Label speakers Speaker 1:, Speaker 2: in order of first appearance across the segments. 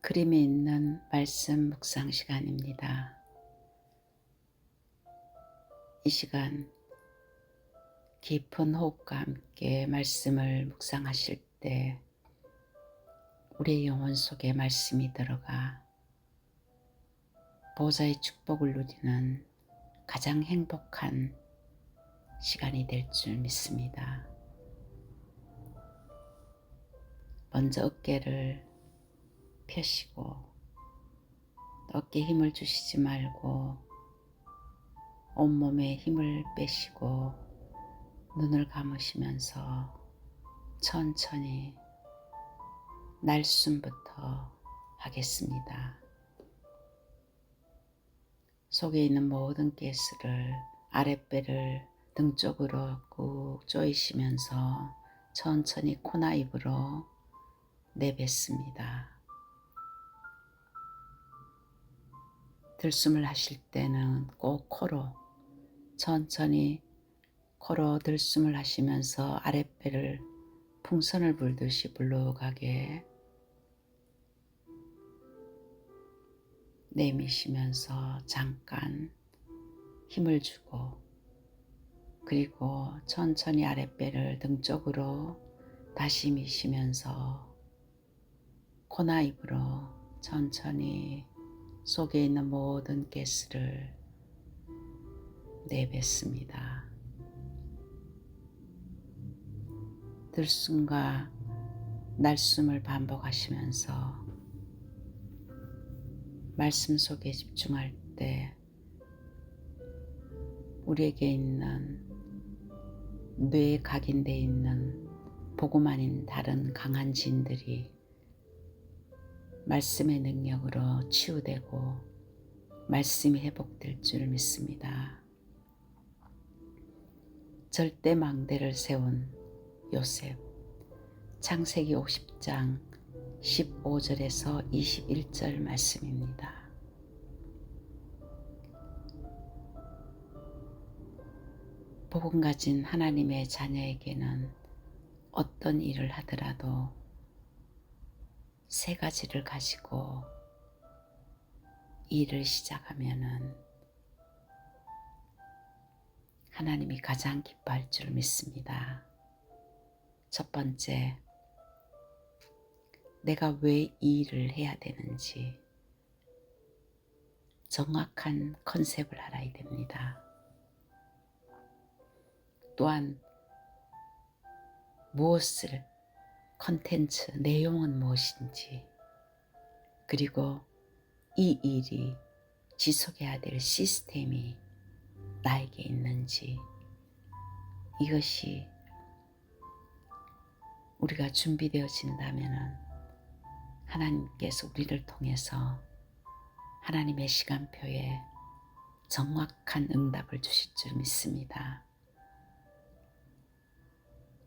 Speaker 1: 그림이 있는 말씀 묵상 시간입니다. 이 시간 깊은 호흡과 함께 말씀을 묵상하실 때 우리의 영혼 속에 말씀이 들어가 보좌의 축복을 누리는 가장 행복한 시간이 될 줄 믿습니다. 먼저 어깨를 펴시고 어깨에 힘을 주시지 말고 온몸에 힘을 빼시고 눈을 감으시면서 천천히 날숨부터 하겠습니다. 속에 있는 모든 가스를 아랫배를 등 쪽으로 꾹 조이시면서 천천히 코나 입으로 내뱉습니다. 들숨을 하실 때는 꼭 코로 천천히 코로 들숨을 하시면서 아랫배를 풍선을 불듯이 불룩하게 내미시면서 잠깐 힘을 주고 그리고 천천히 아랫배를 등 쪽으로 다시 미시면서 코나 입으로 천천히 속에 있는 모든 가스를 내뱉습니다. 들숨과 날숨을 반복하시면서 말씀 속에 집중할 때 우리에게 있는 뇌에 각인되어 있는 복음 아닌 다른 강한 진들이 말씀의 능력으로 치유되고 말씀이 회복될 줄 믿습니다. 절대 망대를 세운 요셉, 창세기 50장 15절에서 21절 말씀입니다. 복음 가진 하나님의 자녀에게는 어떤 일을 하더라도 세 가지를 가지고 일을 시작하면은 하나님이 가장 기뻐할 줄 믿습니다. 첫 번째, 내가 왜 이 일을 해야 되는지 정확한 컨셉을 알아야 됩니다. 또한 무엇을 컨텐츠, 내용은 무엇인지 그리고 이 일이 지속해야 될 시스템이 나에게 있는지 이것이 우리가 준비되어진다면 하나님께서 우리를 통해서 하나님의 시간표에 정확한 응답을 주실 줄 믿습니다.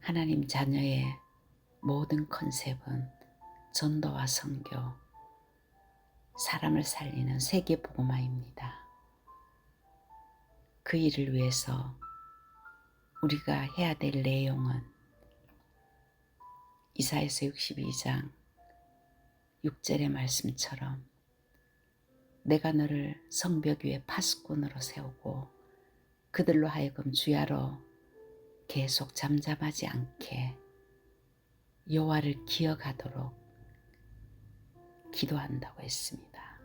Speaker 1: 하나님 자녀의 모든 컨셉은 전도와 선교, 사람을 살리는 세계 복음화입니다. 그 일을 위해서 우리가 해야 될 내용은 이사야서 62장 6절의 말씀처럼 내가 너를 성벽 위에 파수꾼으로 세우고 그들로 하여금 주야로 계속 잠잠하지 않게 여호와를 기억하도록 기도한다고 했습니다.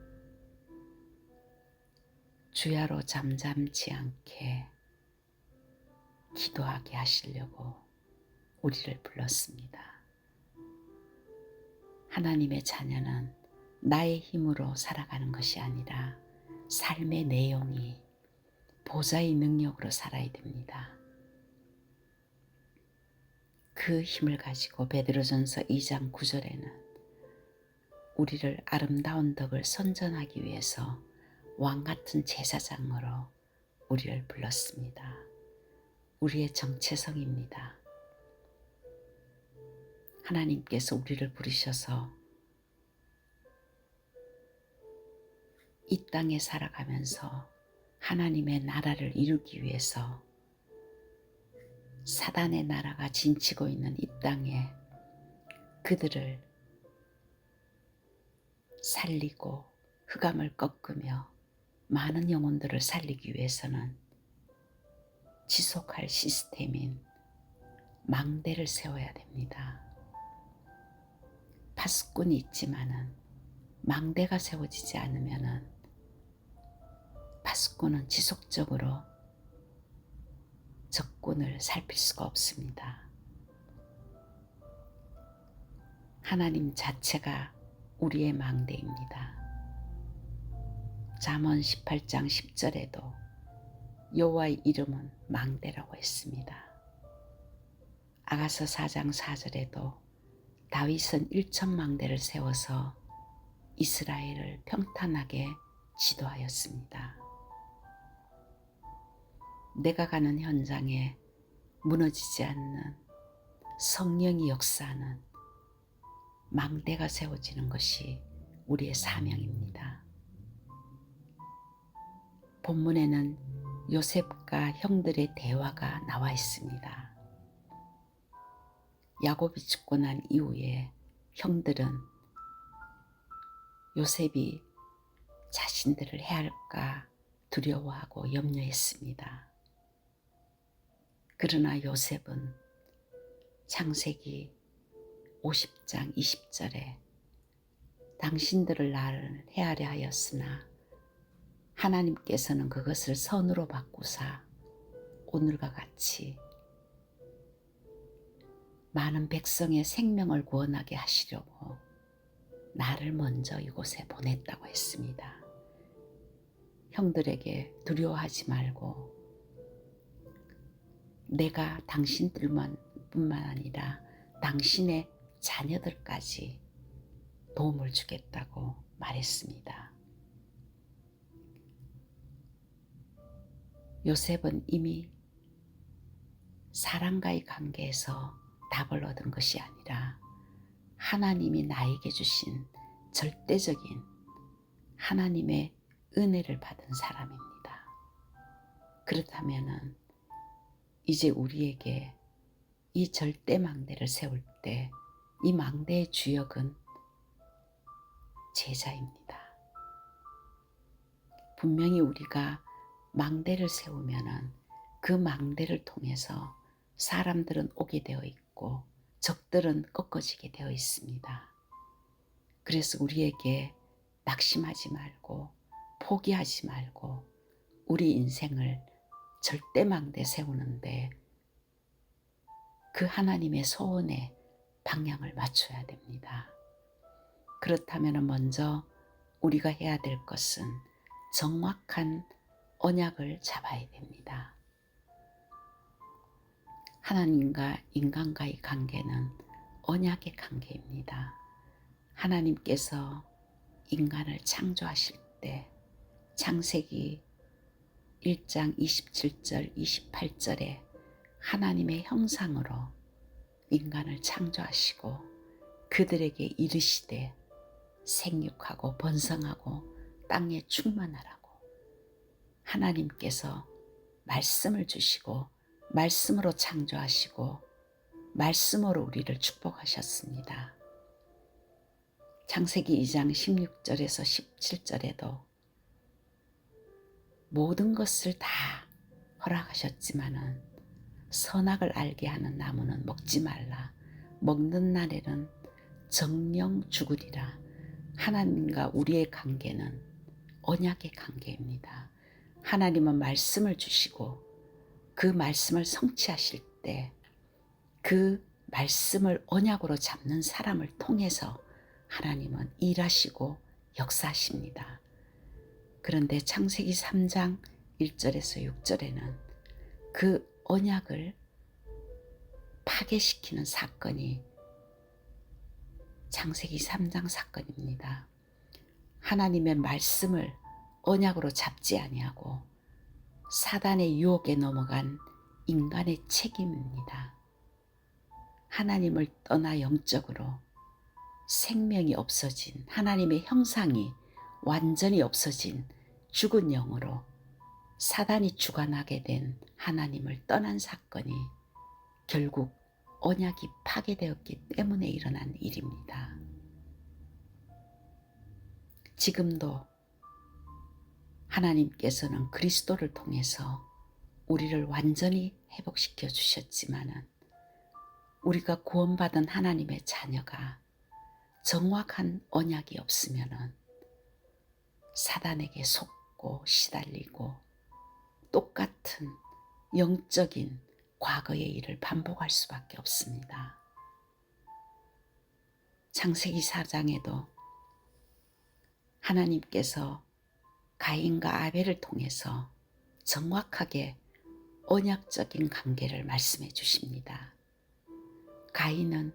Speaker 1: 주야로 잠잠치 않게 기도하게 하시려고 우리를 불렀습니다. 하나님의 자녀는 나의 힘으로 살아가는 것이 아니라 삶의 내용이 보좌의 능력으로 살아야 됩니다. 그 힘을 가지고 베드로전서 2장 9절에는 우리를 아름다운 덕을 선전하기 위해서 왕같은 제사장으로 우리를 불렀습니다. 우리의 정체성입니다. 하나님께서 우리를 부르셔서 이 땅에 살아가면서 하나님의 나라를 이루기 위해서 사단의 나라가 진치고 있는 이 땅에 그들을 살리고 흑암을 꺾으며 많은 영혼들을 살리기 위해서는 지속할 시스템인 망대를 세워야 됩니다. 파수꾼이 있지만은 망대가 세워지지 않으면은 파수꾼은 지속적으로 적군을 살필 수가 없습니다. 하나님 자체가 우리의 망대입니다. 잠언 18장 10절에도 여호와의 이름은 망대라고 했습니다. 아가서 4장 4절에도 다윗은 1,000망대를 세워서 이스라엘을 평탄하게 지도하였습니다. 내가 가는 현장에 무너지지 않는 성령이 역사하는 망대가 세워지는 것이 우리의 사명입니다. 본문에는 요셉과 형들의 대화가 나와 있습니다. 야곱이 죽고 난 이후에 형들은 요셉이 자신들을 해할까 두려워하고 염려했습니다. 그러나 요셉은 창세기 50장 20절에 당신들을 나를 해하려 하였으나 하나님께서는 그것을 선으로 바꾸사 오늘과 같이 많은 백성의 생명을 구원하게 하시려고 나를 먼저 이곳에 보냈다고 했습니다. 형들에게 두려워하지 말고 내가 당신들만 뿐만 아니라 당신의 자녀들까지 도움을 주겠다고 말했습니다. 요셉은 이미 사람과의 관계에서 답을 얻은 것이 아니라 하나님이 나에게 주신 절대적인 하나님의 은혜를 받은 사람입니다. 그렇다면 이제 우리에게 이 절대 망대를 세울 때 이 망대의 주역은 제자입니다. 분명히 우리가 망대를 세우면은 그 망대를 통해서 사람들은 오게 되어 있고 적들은 꺾어지게 되어 있습니다. 그래서 우리에게 낙심하지 말고 포기하지 말고 우리 인생을 절대 망대 세우는데 그 하나님의 소원에 방향을 맞춰야 됩니다. 그렇다면 먼저 우리가 해야 될 것은 정확한 언약을 잡아야 됩니다. 하나님과 인간과의 관계는 언약의 관계입니다. 하나님께서 인간을 창조하실 때 창세기 1장 27절 28절에 하나님의 형상으로 인간을 창조하시고 그들에게 이르시되 생육하고 번성하고 땅에 충만하라고 하나님께서 말씀을 주시고 말씀으로 창조하시고 말씀으로 우리를 축복하셨습니다. 창세기 2장 16절에서 17절에도 모든 것을 다 허락하셨지만은 선악을 알게 하는 나무는 먹지 말라. 먹는 날에는 정령 죽으리라. 하나님과 우리의 관계는 언약의 관계입니다. 하나님은 말씀을 주시고 그 말씀을 성취하실 때 그 말씀을 언약으로 잡는 사람을 통해서 하나님은 일하시고 역사하십니다. 그런데 창세기 3장 1절에서 6절에는 그 언약을 파괴시키는 사건이 창세기 3장 사건입니다. 하나님의 말씀을 언약으로 잡지 아니하고 사단의 유혹에 넘어간 인간의 책임입니다. 하나님을 떠나 영적으로 생명이 없어진 하나님의 형상이 완전히 없어진 죽은 영으로 사단이 주관하게 된 하나님을 떠난 사건이 결국 언약이 파괴되었기 때문에 일어난 일입니다. 지금도 하나님께서는 그리스도를 통해서 우리를 완전히 회복시켜 주셨지만은 우리가 구원받은 하나님의 자녀가 정확한 언약이 없으면은 사단에게 속고 시달리고 똑같은 영적인 과거의 일을 반복할 수밖에 없습니다. 창세기 4장에도 하나님께서 가인과 아벨을 통해서 정확하게 언약적인 관계를 말씀해 주십니다. 가인은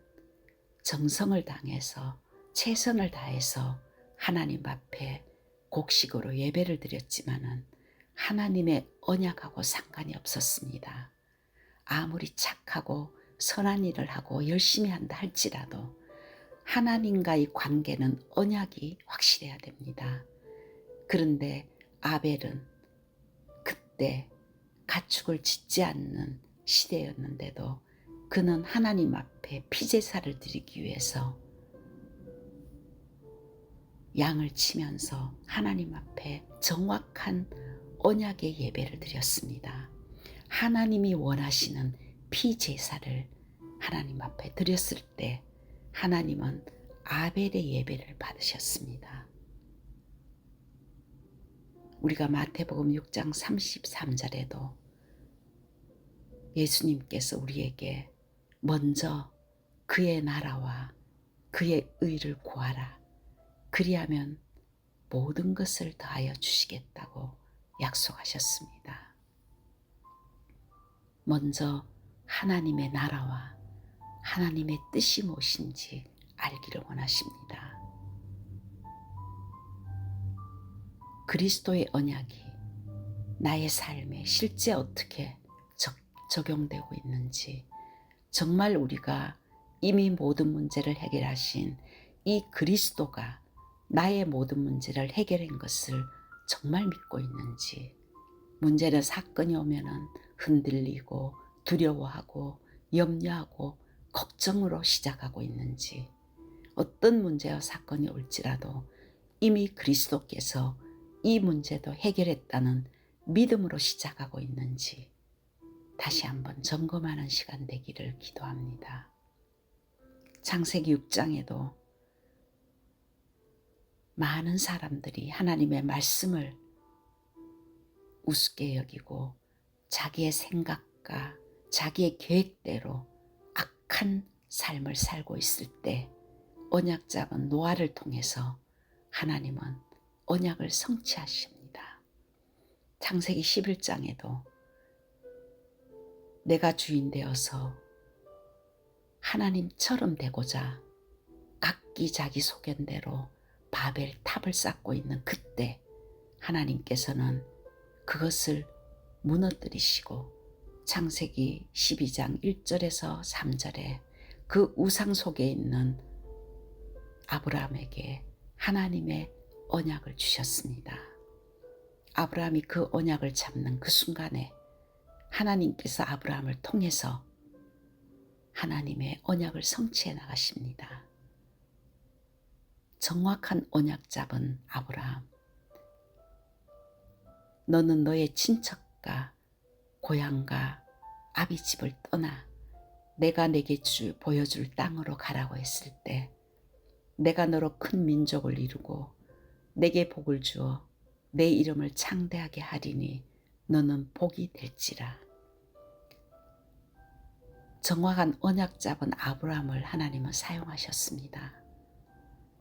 Speaker 1: 정성을 다해서 최선을 다해서 하나님 앞에 곡식으로 예배를 드렸지만은 하나님의 언약하고 상관이 없었습니다. 아무리 착하고 선한 일을 하고 열심히 한다 할지라도 하나님과의 관계는 언약이 확실해야 됩니다. 그런데 아벨은 그때 가축을 짓지 않는 시대였는데도 그는 하나님 앞에 피제사를 드리기 위해서 양을 치면서 하나님 앞에 정확한 언약의 예배를 드렸습니다. 하나님이 원하시는 피제사를 하나님 앞에 드렸을 때 하나님은 아벨의 예배를 받으셨습니다. 우리가 마태복음 6장 33절에도 예수님께서 우리에게 먼저 그의 나라와 그의 의를 구하라. 그리하면 모든 것을 더하여 주시겠다고 약속하셨습니다. 먼저 하나님의 나라와 하나님의 뜻이 무엇인지 알기를 원하십니다. 그리스도의 언약이 나의 삶에 실제 어떻게 적용되고 있는지, 정말 우리가 이미 모든 문제를 해결하신 이 그리스도가 나의 모든 문제를 해결한 것을 정말 믿고 있는지, 문제는 사건이 오면은 흔들리고 두려워하고 염려하고 걱정으로 시작하고 있는지, 어떤 문제와 사건이 올지라도 이미 그리스도께서 이 문제도 해결했다는 믿음으로 시작하고 있는지 다시 한번 점검하는 시간 되기를 기도합니다. 창세기 6장에도 많은 사람들이 하나님의 말씀을 우습게 여기고 자기의 생각과 자기의 계획대로 악한 삶을 살고 있을 때 언약 잡은 노아를 통해서 하나님은 언약을 성취하십니다. 창세기 11장에도 내가 주인 되어서 하나님처럼 되고자 각기 자기 소견대로 바벨 탑을 쌓고 있는 그때 하나님께서는 그것을 무너뜨리시고 창세기 12장 1절에서 3절에 그 우상 속에 있는 아브라함에게 하나님의 언약을 주셨습니다. 아브라함이 그 언약을 잡는 그 순간에 하나님께서 아브라함을 통해서 하나님의 언약을 성취해 나가십니다. 정확한 언약 잡은 아브라함, 너는 너의 친척과 고향과 아비집을 떠나 내가 내게 보여줄 땅으로 가라고 했을 때 내가 너로 큰 민족을 이루고 내게 복을 주어 내 이름을 창대하게 하리니 너는 복이 될지라. 정확한 언약 잡은 아브라함을 하나님은 사용하셨습니다.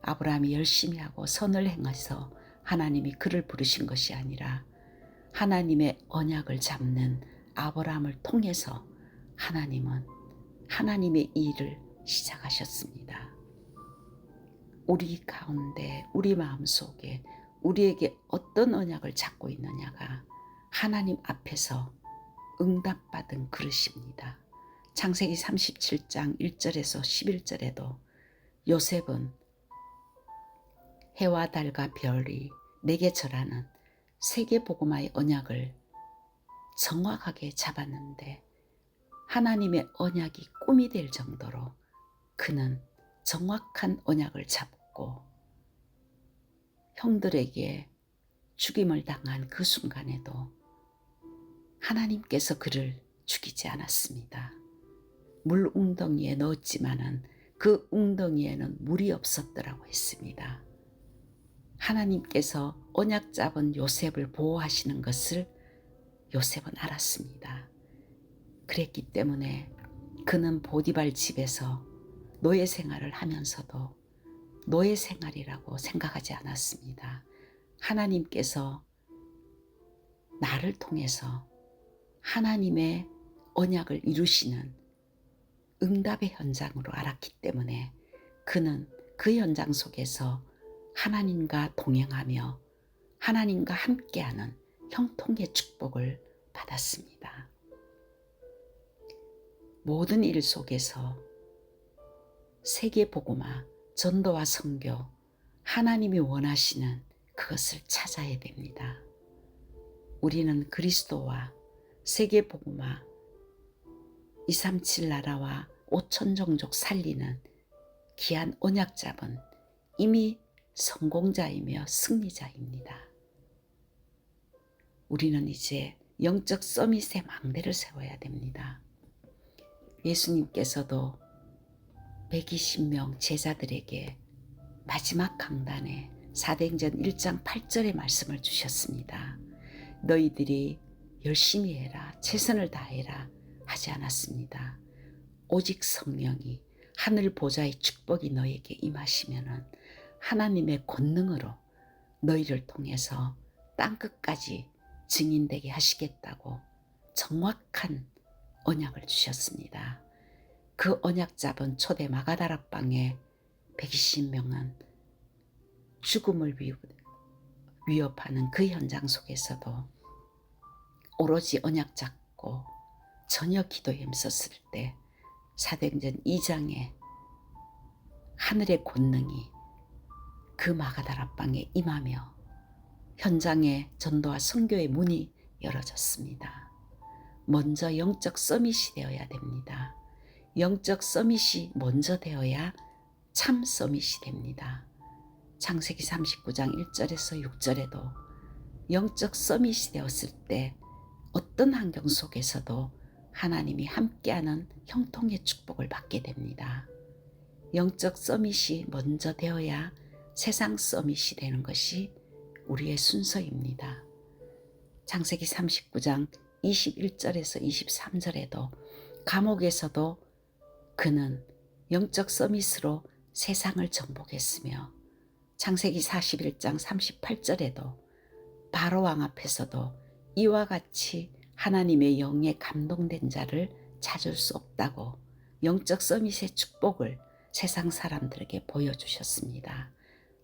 Speaker 1: 아브라함이 열심히 하고 선을 행해서 하나님이 그를 부르신 것이 아니라 하나님의 언약을 잡는 아브라함을 통해서 하나님은 하나님의 일을 시작하셨습니다. 우리 가운데, 우리 마음속에 우리에게 어떤 언약을 잡고 있느냐가 하나님 앞에서 응답받은 그릇입니다. 창세기 37장 1절에서 11절에도 요셉은 해와 달과 별이 내게 절하는 세계복음화의 언약을 정확하게 잡았는데 하나님의 언약이 꿈이 될 정도로 그는 정확한 언약을 잡고 형들에게 죽임을 당한 그 순간에도 하나님께서 그를 죽이지 않았습니다. 물 웅덩이에 넣었지만은 그 웅덩이에는 물이 없었더라고 했습니다. 하나님께서 언약 잡은 요셉을 보호하시는 것을 요셉은 알았습니다. 그랬기 때문에 그는 보디발 집에서 노예 생활을 하면서도 노예 생활이라고 생각하지 않았습니다. 하나님께서 나를 통해서 하나님의 언약을 이루시는 응답의 현장으로 알았기 때문에 그는 그 현장 속에서 하나님과 동행하며 하나님과 함께하는 형통의 축복을 받았습니다. 모든 일 속에서 세계복음화, 전도와 선교, 하나님이 원하시는 그것을 찾아야 됩니다. 우리는 그리스도와 세계복음화, 237 나라와 5천 종족 살리는 귀한 언약 잡은 이미 성공자이며 승리자입니다. 우리는 이제 영적 서밋의 망대를 세워야 됩니다. 예수님께서도 120명 제자들에게 마지막 강단에 사도행전 1장 8절의 말씀을 주셨습니다. 너희들이 열심히 해라, 최선을 다해라 하지 않았습니다. 오직 성령이 하늘 보좌의 축복이 너에게 임하시면은 하나님의 권능으로 너희를 통해서 땅끝까지 증인되게 하시겠다고 정확한 언약을 주셨습니다. 그 언약 잡은 초대 마가다락방에 120명은 죽음을 위협하는 그 현장 속에서도 오로지 언약 잡고 전혀 기도에 힘썼을 때 사도행전 2장에 하늘의 권능이 그 마가다락방에 임하며 현장의 전도와 선교의 문이 열어졌습니다. 먼저 영적 서밋이 되어야 됩니다. 영적 서밋이 먼저 되어야 참 서밋이 됩니다. 창세기 39장 1절에서 6절에도 영적 서밋이 되었을 때 어떤 환경 속에서도 하나님이 함께하는 형통의 축복을 받게 됩니다. 영적 서밋이 먼저 되어야 세상 서밋이 되는 것이 우리의 순서입니다. 창세기 39장 21절에서 23절에도 감옥에서도 그는 영적 서밋으로 세상을 정복했으며 창세기 41장 38절에도 바로왕 앞에서도 이와 같이 하나님의 영에 감동된 자를 찾을 수 없다고 영적 서밋의 축복을 세상 사람들에게 보여주셨습니다.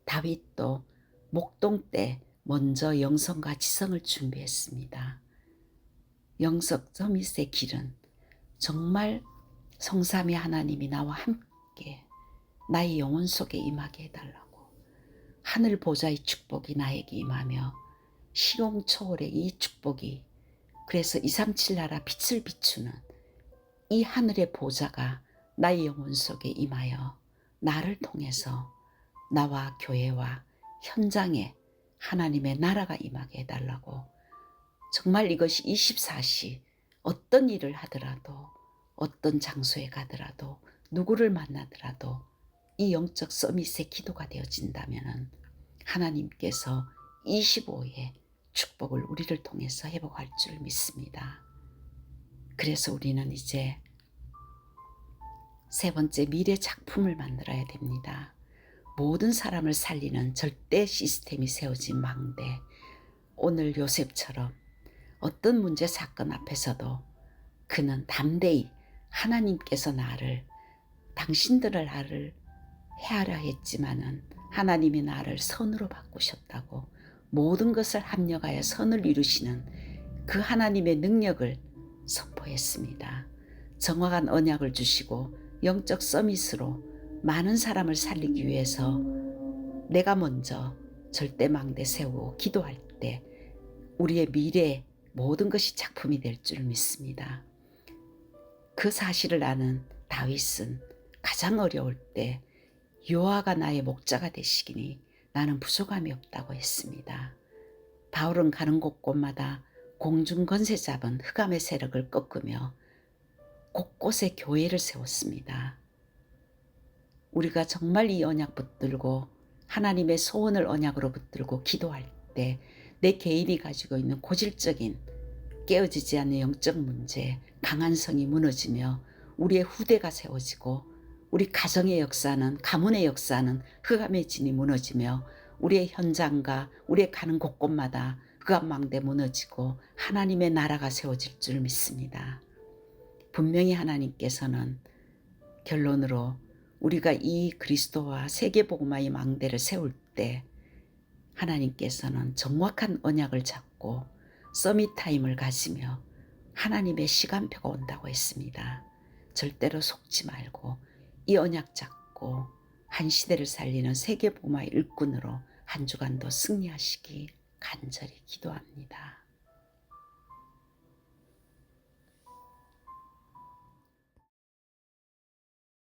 Speaker 1: 다윗도 목동 때 먼저 영성과 지성을 준비했습니다. 영적 서밋의 길은 정말 성삼위 하나님이 나와 함께 나의 영혼 속에 임하게 해달라고 하늘 보좌의 축복이 나에게 임하며 시공 초월의 이 축복이 그래서 237 나라 빛을 비추는 이 하늘의 보좌가 나의 영혼 속에 임하여 나를 통해서 나와 교회와 현장에 하나님의 나라가 임하게 해달라고 정말 이것이 24시 어떤 일을 하더라도 어떤 장소에 가더라도 누구를 만나더라도 이 영적 서밋의 기도가 되어진다면 하나님께서 25의 축복을 우리를 통해서 회복할 줄 믿습니다. 그래서 우리는 이제 세 번째 미래 작품을 만들어야 됩니다. 모든 사람을 살리는 절대 시스템이 세워진 망대. 오늘 요셉처럼 어떤 문제 사건 앞에서도 그는 담대히 하나님께서 당신들을 나를 해하려 했지만은 하나님이 나를 선으로 바꾸셨다고 모든 것을 합력하여 선을 이루시는 그 하나님의 능력을 선포했습니다. 정확한 언약을 주시고 영적 서밋으로 많은 사람을 살리기 위해서 내가 먼저 절대 망대 세우고 기도할 때 우리의 미래의 모든 것이 작품이 될 줄 믿습니다. 그 사실을 아는 다윗은 가장 어려울 때 여호와가 나의 목자가 되시기니 나는 부족함이 없다고 했습니다. 바울은 가는 곳곳마다 공중 건세 잡은 흑암의 세력을 꺾으며 곳곳에 교회를 세웠습니다. 우리가 정말 이 언약 붙들고 하나님의 소원을 언약으로 붙들고 기도할 때 내 개인이 가지고 있는 고질적인 깨어지지 않는 영적 문제, 강한 성이 무너지며 우리의 후대가 세워지고 우리 가정의 역사는, 가문의 역사는 흑암의 진이 무너지며 우리의 현장과 우리의 가는 곳곳마다 흑암망대 무너지고 하나님의 나라가 세워질 줄 믿습니다. 분명히 하나님께서는 결론으로 우리가 이 그리스도와 세계복음화의 망대를 세울 때 하나님께서는 정확한 언약을 잡고 서밋 타임을 가지며 하나님의 시간표가 온다고 했습니다. 절대로 속지 말고 이 언약 잡고 한 시대를 살리는 세계복음화의 일꾼으로 한 주간도 승리하시기 간절히 기도합니다.